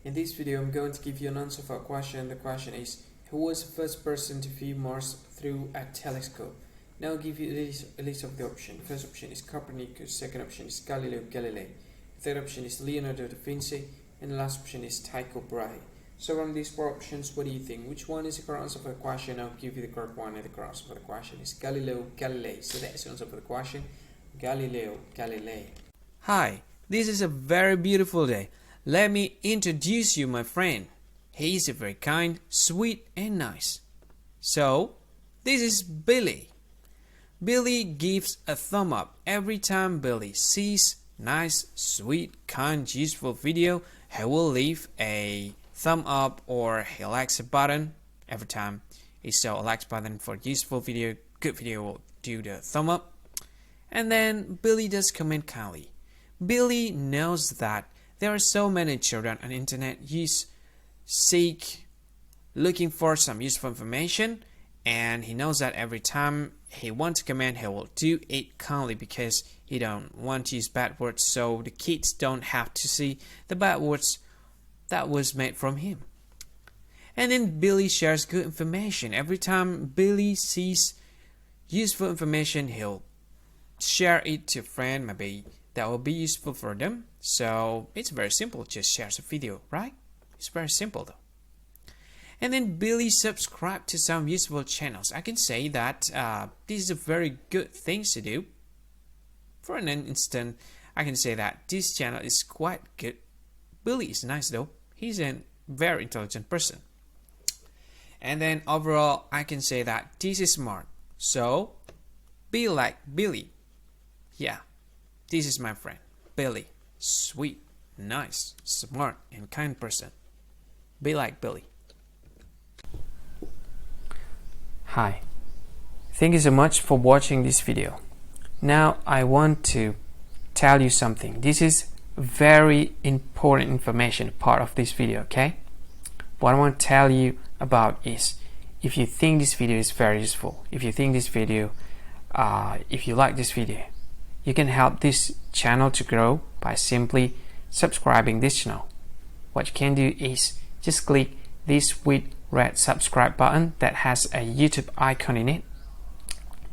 In this video, I'm going to give you an answer for a question. The question is, who was the first person to view Mars through a telescope? Now I'll give you a list of the options. First option is Copernicus, second option is Galileo Galilei, third option is Leonardo da Vinci, and the last option is Tycho Brahe. So from these four options, what do you think? Which one is the correct answer for the question? I'll give you the correct one, and the correct answer for the question is Galileo Galilei. So that's the answer for the question, Galileo Galilei. Hi, this is a very beautiful day. Let me introduce you my friend. He is very kind, sweet and nice. So, this is Billy. Billy gives a thumb up every time Billy sees nice, sweet, kind, useful video. He will leave a thumb up or he likes a button. Every time he saw a like button for useful video, good video, will do the thumb up. And then Billy does comment kindly. Billy knows that there are so many children on the internet seek looking for some useful information, and he knows that every time he wants to comment, he will do it kindly because he don't want to use bad words, so the kids don't have to see the bad words that was made from him. And then Billy shares good information. Every time Billy sees useful information, he'll share it to a friend, maybe that will be useful for them. So it's very simple, just share the video, right? It's very simple though. And then Billy subscribed to some useful channels. I can say that this is a very good thing to do. For an instant, I can say that this channel is quite good. Billy is nice though. He's a very intelligent person. And then overall, I can say that this is smart. So be like Billy. Yeah. This is my friend, Billy. Sweet, nice, smart, and kind person. Be like Billy. Hi. Thank you so much for watching this video. Now I want to tell you something. This is very important information part of this video, okay? What I want to tell you about is, if you think this video is very useful, if you think this video, if you like this video, you can help this channel to grow by simply subscribing this channel. What you can do is just click this with red subscribe button that has a YouTube icon in it.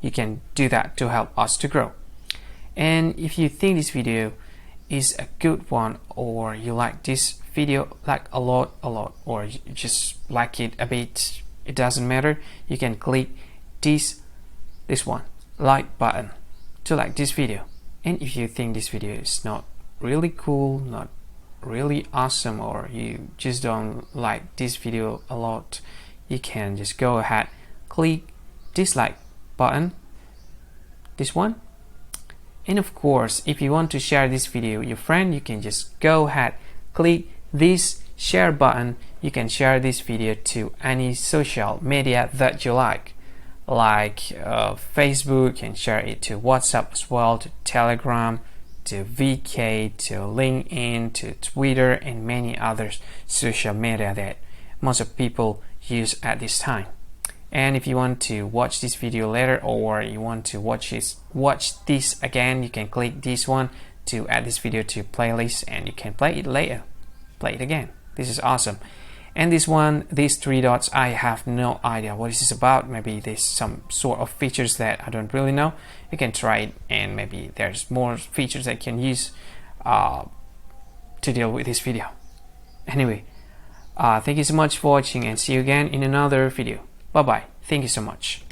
You can do that to help us to grow. And if you think this video is a good one, or you like this video like a lot, or you just like it a bit, it doesn't matter, you can click this one, like button, to like this video. And if you think this video is not really cool, not really awesome, or you just don't like this video a lot, you can just go ahead, click dislike button, this one. And of course, if you want to share this video with your friend, you can just go ahead, click this share button. You can share this video to any social media that you like Facebook, and share it to WhatsApp as well, to Telegram, to VK, to LinkedIn, to Twitter, and many other social media that most of people use at this time. And if you want to watch this video later, or you want to watch this again, you can click this one to add this video to playlist, and you can play it later, play it again. This is awesome. And this one, these three dots, I have no idea what this is about. Maybe there's some sort of features that I don't really know. You can try it, and maybe there's more features that you can use to deal with this video. Anyway, thank you so much for watching, and see you again in another video. Bye bye. Thank you so much.